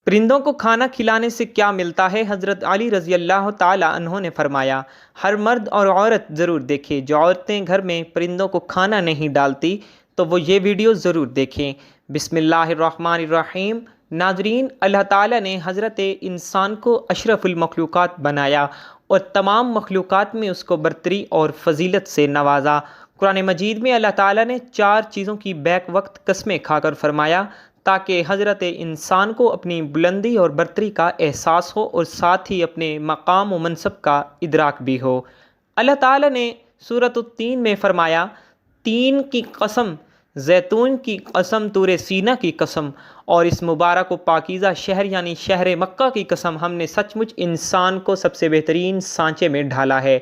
پرندوں کو کھانا کھلانے سے کیا ملتا ہے؟ حضرت علی رضی اللہ تعالیٰ عنہ نے فرمایا، ہر مرد اور عورت ضرور دیکھے۔ جو عورتیں گھر میں پرندوں کو کھانا نہیں ڈالتی تو وہ یہ ویڈیو ضرور دیکھیں۔ بسم اللہ الرحمن الرحیم۔ ناظرین، اللہ تعالیٰ نے حضرت انسان کو اشرف المخلوقات بنایا اور تمام مخلوقات میں اس کو برتری اور فضیلت سے نوازا۔ قرآن مجید میں اللہ تعالیٰ نے 4 چیزوں کی بیک وقت قسمیں کھا کر فرمایا تاکہ حضرت انسان کو اپنی بلندی اور برتری کا احساس ہو اور ساتھ ہی اپنے مقام و منصب کا ادراک بھی ہو۔ اللہ تعالیٰ نے سورۃ التین میں فرمایا، تین کی قسم، زیتون کی قسم، طور سینہ کی قسم، اور اس مبارک و پاکیزہ شہر یعنی شہر مکہ کی قسم، ہم نے سچ مچ انسان کو سب سے بہترین سانچے میں ڈھالا ہے۔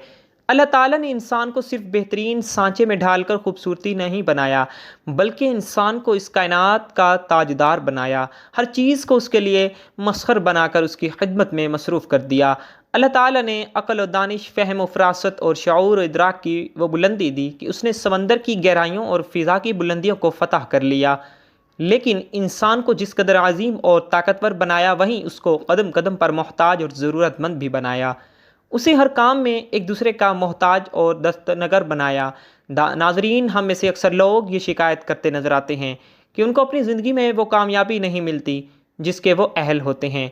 اللہ تعالیٰ نے انسان کو صرف بہترین سانچے میں ڈھال کر خوبصورتی نہیں بنایا، بلکہ انسان کو اس کائنات کا تاجدار بنایا، ہر چیز کو اس کے لیے مسخر بنا کر اس کی خدمت میں مصروف کر دیا۔ اللہ تعالیٰ نے عقل و دانش، فہم و فراست اور شعور و ادراک کی وہ بلندی دی کہ اس نے سمندر کی گہرائیوں اور فضا کی بلندیوں کو فتح کر لیا، لیکن انسان کو جس قدر عظیم اور طاقتور بنایا، وہیں اس کو قدم قدم پر محتاج اور ضرورت مند بھی بنایا، اسے ہر کام میں ایک دوسرے کا محتاج اور دستنگر بنایا۔ ناظرین، ہم میں سے اکثر لوگ یہ شکایت کرتے نظر آتے ہیں کہ ان کو اپنی زندگی میں وہ کامیابی نہیں ملتی جس کے وہ اہل ہوتے ہیں۔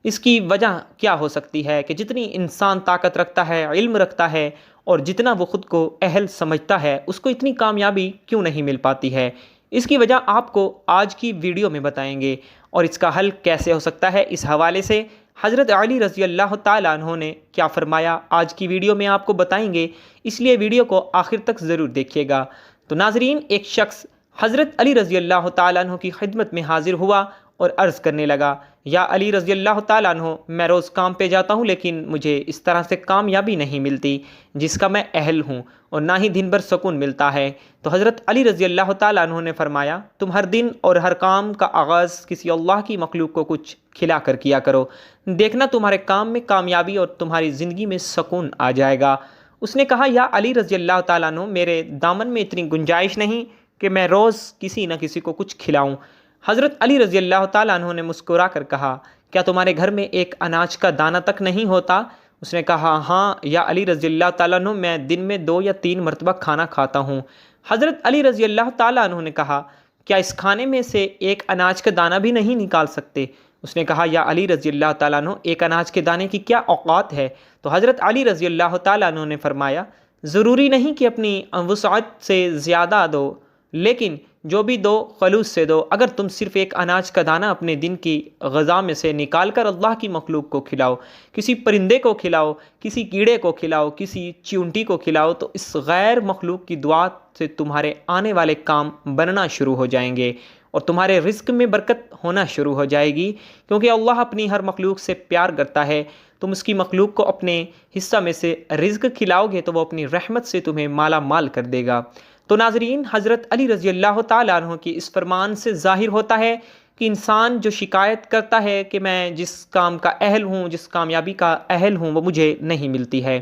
اس کی وجہ کیا ہو سکتی ہے کہ جتنی انسان طاقت رکھتا ہے، علم رکھتا ہے اور جتنا وہ خود کو اہل سمجھتا ہے، اس کو اتنی کامیابی کیوں نہیں مل پاتی ہے؟ اس کی وجہ آپ کو آج کی ویڈیو میں بتائیں گے، اور اس کا حل کیسے ہو سکتا ہے، اس حوالے سے حضرت علی رضی اللہ تعالیٰ عنہ نے کیا فرمایا، آج کی ویڈیو میں آپ کو بتائیں گے، اس لیے ویڈیو کو آخر تک ضرور دیکھیے گا۔ تو ناظرین، ایک شخص حضرت علی رضی اللہ تعالیٰ عنہ کی خدمت میں حاضر ہوا اور عرض کرنے لگا، یا علی رضی اللہ تعالیٰ عنہ، میں روز کام پہ جاتا ہوں لیکن مجھے اس طرح سے کامیابی نہیں ملتی جس کا میں اہل ہوں، اور نہ ہی دن بھر سکون ملتا ہے۔ تو حضرت علی رضی اللہ تعالیٰ عنہ نے فرمایا، تم ہر دن اور ہر کام کا آغاز کسی اللہ کی مخلوق کو کچھ کھلا کر کیا کرو، دیکھنا تمہارے کام میں کامیابی اور تمہاری زندگی میں سکون آ جائے گا۔ اس نے کہا، یا علی رضی اللہ تعالیٰ عنہ، میرے دامن میں اتنی گنجائش نہیں کہ میں روز کسی نہ کسی کو کچھ کھلاؤں۔ حضرت علی رضی اللہ تعالیٰ عنہ نے مسکرا کر کہا، کیا تمہارے گھر میں ایک اناج کا دانہ تک نہیں ہوتا؟ اس نے کہا، ہاں یا علی رضی اللہ تعالیٰ عنہ، میں دن میں 2 یا 3 مرتبہ کھانا کھاتا ہوں۔ حضرت علی رضی اللہ تعالیٰ عنہ نے کہا، کیا اس کھانے میں سے ایک اناج کا دانہ بھی نہیں نکال سکتے؟ اس نے کہا، یا علی رضی اللہ تعالیٰ عنہ، ایک اناج کے دانے کی کیا اوقات ہے؟ تو حضرت علی رضی اللہ تعالیٰ عنہ نے فرمایا، ضروری نہیں کہ اپنی وسعت سے زیادہ دو، لیکن جو بھی دو خلوص سے دو۔ اگر تم صرف ایک اناج کا دانہ اپنے دن کی غذا میں سے نکال کر اللہ کی مخلوق کو کھلاؤ، کسی پرندے کو کھلاؤ، کسی کیڑے کو کھلاؤ، کسی چیونٹی کو کھلاؤ، تو اس غیر مخلوق کی دعا سے تمہارے آنے والے کام بننا شروع ہو جائیں گے اور تمہارے رزق میں برکت ہونا شروع ہو جائے گی، کیونکہ اللہ اپنی ہر مخلوق سے پیار کرتا ہے۔ تم اس کی مخلوق کو اپنے حصہ میں سے رزق کھلاؤ گے تو وہ اپنی رحمت سے تمہیں مالا مال کر دے گا۔ تو ناظرین، حضرت علی رضی اللہ تعالیٰ عنہ کی اس فرمان سے ظاہر ہوتا ہے کہ انسان جو شکایت کرتا ہے کہ میں جس کام کا اہل ہوں، جس کامیابی کا اہل ہوں، وہ مجھے نہیں ملتی ہے،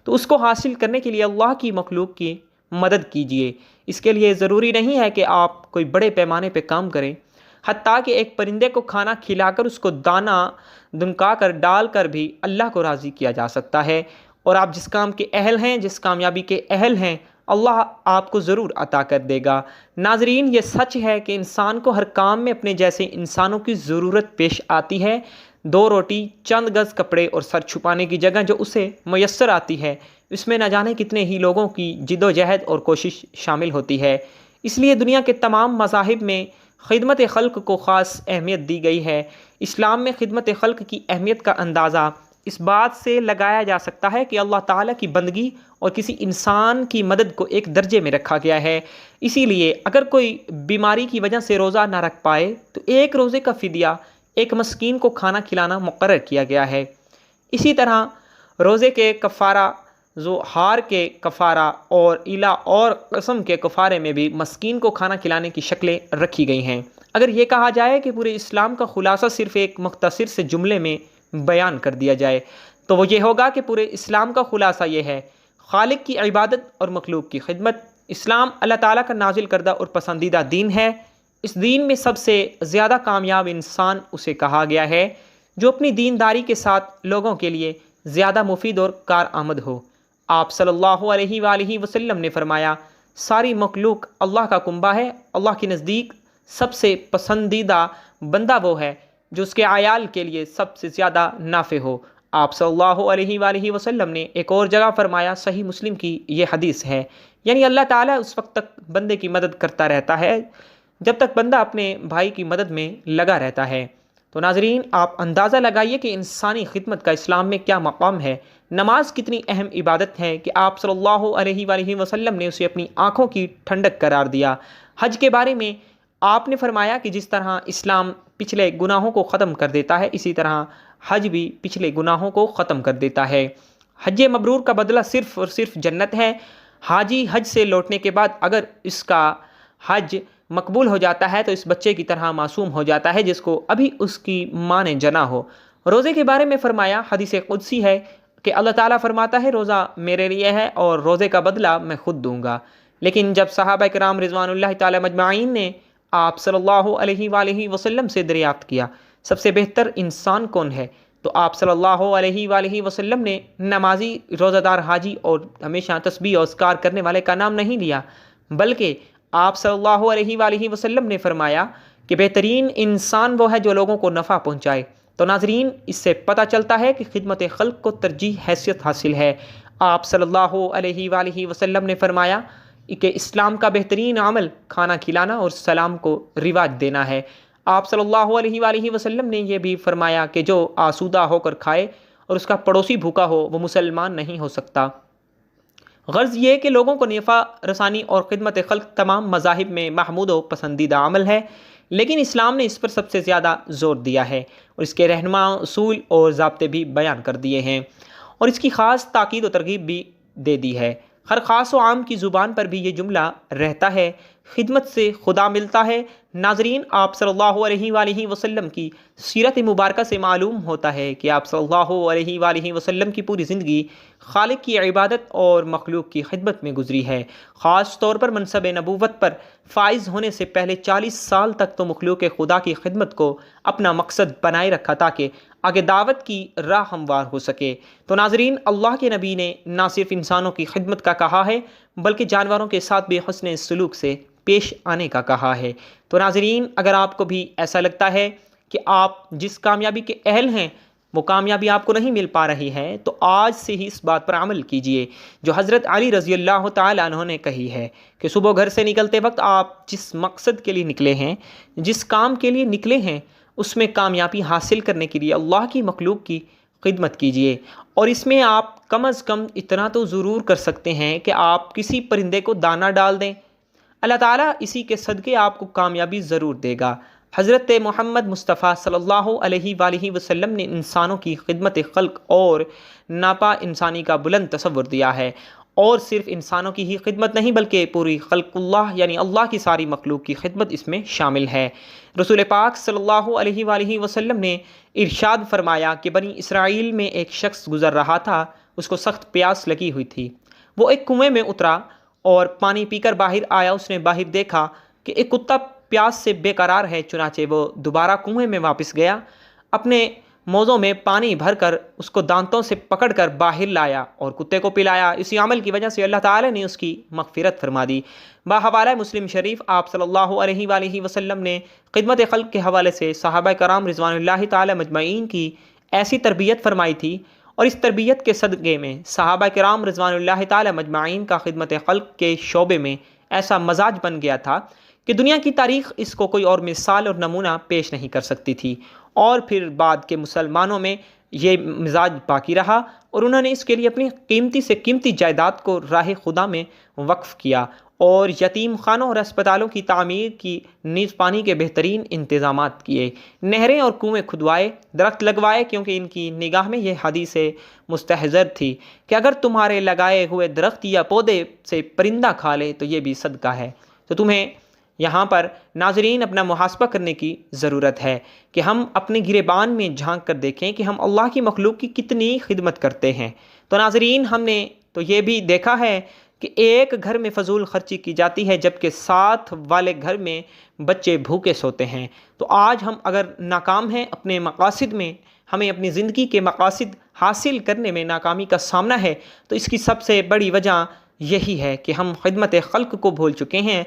تو اس کو حاصل کرنے کے لیے اللہ کی مخلوق کی مدد کیجیے۔ اس کے لیے ضروری نہیں ہے کہ آپ کوئی بڑے پیمانے پہ کام کریں، حتیٰ کہ ایک پرندے کو کھانا کھلا کر اس کو دانہ دنکا کر ڈال کر بھی اللہ کو راضی کیا جا سکتا ہے، اور آپ جس کام کے اہل ہیں، جس کامیابی کے اہل ہیں، اللہ آپ کو ضرور عطا کر دے گا۔ ناظرین، یہ سچ ہے کہ انسان کو ہر کام میں اپنے جیسے انسانوں کی ضرورت پیش آتی ہے۔ 2 روٹی، چند گز کپڑے اور سر چھپانے کی جگہ جو اسے میسر آتی ہے، اس میں نہ جانے کتنے ہی لوگوں کی جد و جہد اور کوشش شامل ہوتی ہے۔ اس لیے دنیا کے تمام مذاہب میں خدمت خلق کو خاص اہمیت دی گئی ہے۔ اسلام میں خدمت خلق کی اہمیت کا اندازہ اس بات سے لگایا جا سکتا ہے کہ اللہ تعالیٰ کی بندگی اور کسی انسان کی مدد کو ایک درجے میں رکھا گیا ہے۔ اسی لیے اگر کوئی بیماری کی وجہ سے روزہ نہ رکھ پائے تو ایک روزے کا فدیہ ایک مسکین کو کھانا کھلانا مقرر کیا گیا ہے۔ اسی طرح روزے کے کفارہ، ظہار کے کفارہ اور الا اور قسم کے کفارے میں بھی مسکین کو کھانا کھلانے کی شکلیں رکھی گئی ہیں۔ اگر یہ کہا جائے کہ پورے اسلام کا خلاصہ صرف ایک مختصر سے جملے میں بیان کر دیا جائے تو وہ یہ ہوگا کہ پورے اسلام کا خلاصہ یہ ہے، خالق کی عبادت اور مخلوق کی خدمت۔ اسلام اللہ تعالیٰ کا نازل کردہ اور پسندیدہ دین ہے۔ اس دین میں سب سے زیادہ کامیاب انسان اسے کہا گیا ہے جو اپنی دینداری کے ساتھ لوگوں کے لیے زیادہ مفید اور کارآمد ہو۔ آپ صلی اللہ علیہ وآلہ وسلم نے فرمایا، ساری مخلوق اللہ کا کنبہ ہے، اللہ کے نزدیک سب سے پسندیدہ بندہ وہ ہے جو اس کے عیال کے لیے سب سے زیادہ نافع ہو۔ آپ صلی اللہ علیہ وآلہ وسلم نے ایک اور جگہ فرمایا، صحیح مسلم کی یہ حدیث ہے، یعنی اللہ تعالیٰ اس وقت تک بندے کی مدد کرتا رہتا ہے جب تک بندہ اپنے بھائی کی مدد میں لگا رہتا ہے۔ تو ناظرین، آپ اندازہ لگائیے کہ انسانی خدمت کا اسلام میں کیا مقام ہے۔ نماز کتنی اہم عبادت ہے کہ آپ صلی اللہ علیہ وآلہ وسلم نے اسے اپنی آنکھوں کی ٹھنڈک قرار دیا۔ حج کے بارے میں آپ نے فرمایا کہ جس طرح اسلام پچھلے گناہوں کو ختم کر دیتا ہے، اسی طرح حج بھی پچھلے گناہوں کو ختم کر دیتا ہے۔ حج مبرور کا بدلہ صرف اور صرف جنت ہے۔ حاجی حج سے لوٹنے کے بعد اگر اس کا حج مقبول ہو جاتا ہے تو اس بچے کی طرح معصوم ہو جاتا ہے جس کو ابھی اس کی ماں نے جنا ہو۔ روزے کے بارے میں فرمایا، حدیث قدسی ہے کہ اللہ تعالیٰ فرماتا ہے روزہ میرے لیے ہے اور روزے کا بدلہ میں خود دوں گا۔ لیکن جب صحابہ کرام رضوان اللہ تعالی مجمعین نے آپ صلی اللہ علیہ وآلہ وسلم سے دریافت کیا سب سے بہتر انسان کون ہے، تو آپ صلی اللہ علیہ وآلہ وسلم نے نمازی، روزہ دار، حاجی اور ہمیشہ تسبیح اور اذکار کرنے والے کا نام نہیں لیا، بلکہ آپ صلی اللہ علیہ وآلہ وسلم نے فرمایا کہ بہترین انسان وہ ہے جو لوگوں کو نفع پہنچائے۔ تو ناظرین، اس سے پتہ چلتا ہے کہ خدمت خلق کو ترجیح حیثیت حاصل ہے۔ آپ صلی اللہ علیہ وآلہ وسلم نے فرمایا کہ اسلام کا بہترین عمل کھانا کھلانا اور سلام کو رواج دینا ہے۔ آپ صلی اللہ علیہ وآلہ وسلم نے یہ بھی فرمایا کہ جو آسودہ ہو کر کھائے اور اس کا پڑوسی بھوکا ہو وہ مسلمان نہیں ہو سکتا۔ غرض یہ کہ لوگوں کو نفع رسانی اور خدمت خلق تمام مذاہب میں محمود و پسندیدہ عمل ہے، لیکن اسلام نے اس پر سب سے زیادہ زور دیا ہے اور اس کے رہنما اصول اور ضابطے بھی بیان کر دیے ہیں اور اس کی خاص تاکید و ترغیب بھی دے دی ہے۔ ہر خاص و عام کی زبان پر بھی یہ جملہ رہتا ہے، خدمت سے خدا ملتا ہے۔ ناظرین، آپ صلی اللہ علیہ وآلہ وسلم کی سیرت مبارکہ سے معلوم ہوتا ہے کہ آپ صلی اللہ علیہ وآلہ وسلم کی پوری زندگی خالق کی عبادت اور مخلوق کی خدمت میں گزری ہے۔ خاص طور پر منصب نبوت پر فائز ہونے سے پہلے 40 سال تک تو مخلوق خدا کی خدمت کو اپنا مقصد بنائے رکھا تاکہ آگے دعوت کی راہ ہموار ہو سکے۔ تو ناظرین، اللہ کے نبی نے نہ صرف انسانوں کی خدمت کا کہا ہے بلکہ جانوروں کے ساتھ بھی حسن سلوک سے پیش آنے کا کہا ہے۔ تو ناظرین، اگر آپ کو بھی ایسا لگتا ہے کہ آپ جس کامیابی کے اہل ہیں وہ کامیابی آپ کو نہیں مل پا رہی ہے، تو آج سے ہی اس بات پر عمل کیجئے جو حضرت علی رضی اللہ تعالیٰ عنہ نے کہی ہے کہ صبح گھر سے نکلتے وقت آپ جس مقصد کے لیے نکلے ہیں، جس کام کے لیے نکلے ہیں، اس میں کامیابی حاصل کرنے کے لیے اللہ کی مخلوق کی خدمت کیجئے، اور اس میں آپ کم از کم اتنا تو ضرور کر سکتے ہیں کہ آپ کسی پرندے کو دانہ ڈال دیں۔ اللہ تعالیٰ اسی کے صدقے آپ کو کامیابی ضرور دے گا۔ حضرت محمد مصطفیٰ صلی اللہ علیہ وآلہ وسلم نے انسانوں کی خدمت خلق اور ناپا انسانی کا بلند تصور دیا ہے، اور صرف انسانوں کی ہی خدمت نہیں بلکہ پوری خلق اللہ یعنی اللہ کی ساری مخلوق کی خدمت اس میں شامل ہے۔ رسول پاک صلی اللہ علیہ وآلہ وسلم نے ارشاد فرمایا کہ بنی اسرائیل میں ایک شخص گزر رہا تھا، اس کو سخت پیاس لگی ہوئی تھی، وہ ایک کنویں میں اترا اور پانی پی کر باہر آیا۔ اس نے باہر دیکھا کہ ایک کتا پیاس سے بے قرار ہے، چنانچہ وہ دوبارہ کنویں میں واپس گیا، اپنے موزوں میں پانی بھر کر اس کو دانتوں سے پکڑ کر باہر لایا اور کتے کو پلایا۔ اسی عمل کی وجہ سے اللہ تعالی نے اس کی مغفرت فرما دی۔ بحوالہ مسلم شریف، آپ صلی اللہ علیہ وآلہ وسلم نے خدمت خلق کے حوالے سے صحابہ کرام رضوان اللہ تعالی مجمعین کی ایسی تربیت فرمائی تھی، اور اس تربیت کے صدقے میں صحابہ کرام رضوان اللہ تعالی مجمعین کا خدمت خلق کے شعبے میں ایسا مزاج بن گیا تھا کہ دنیا کی تاریخ اس کو کوئی اور مثال اور نمونہ پیش نہیں کر سکتی تھی، اور پھر بعد کے مسلمانوں میں یہ مزاج باقی رہا اور انہوں نے اس کے لیے اپنی قیمتی سے قیمتی جائیداد کو راہ خدا میں وقف کیا اور یتیم خانوں اور اسپتالوں کی تعمیر کی، نیز پانی کے بہترین انتظامات کیے، نہریں اور کنویں کھدوائے، درخت لگوائے، کیونکہ ان کی نگاہ میں یہ حدیث مستحضر تھی کہ اگر تمہارے لگائے ہوئے درخت یا پودے سے پرندہ کھا لے تو یہ بھی صدقہ ہے۔ تو تمہیں یہاں پر ناظرین اپنا محاسبہ کرنے کی ضرورت ہے کہ ہم اپنے گریبان میں جھانک کر دیکھیں کہ ہم اللہ کی مخلوق کی کتنی خدمت کرتے ہیں۔ تو ناظرین، ہم نے تو یہ بھی دیکھا ہے کہ ایک گھر میں فضول خرچی کی جاتی ہے جبکہ ساتھ والے گھر میں بچے بھوکے سوتے ہیں۔ تو آج ہم اگر ناکام ہیں اپنے مقاصد میں، ہمیں اپنی زندگی کے مقاصد حاصل کرنے میں ناکامی کا سامنا ہے، تو اس کی سب سے بڑی وجہ یہی ہے کہ ہم خدمت خلق کو بھول چکے ہیں،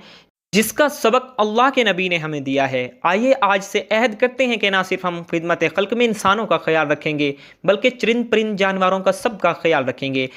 جس کا سبق اللہ کے نبی نے ہمیں دیا ہے۔ آئیے آج سے عہد کرتے ہیں کہ نہ صرف ہم خدمت خلق میں انسانوں کا خیال رکھیں گے بلکہ چرند پرند جانوروں کا سب کا خیال رکھیں گے۔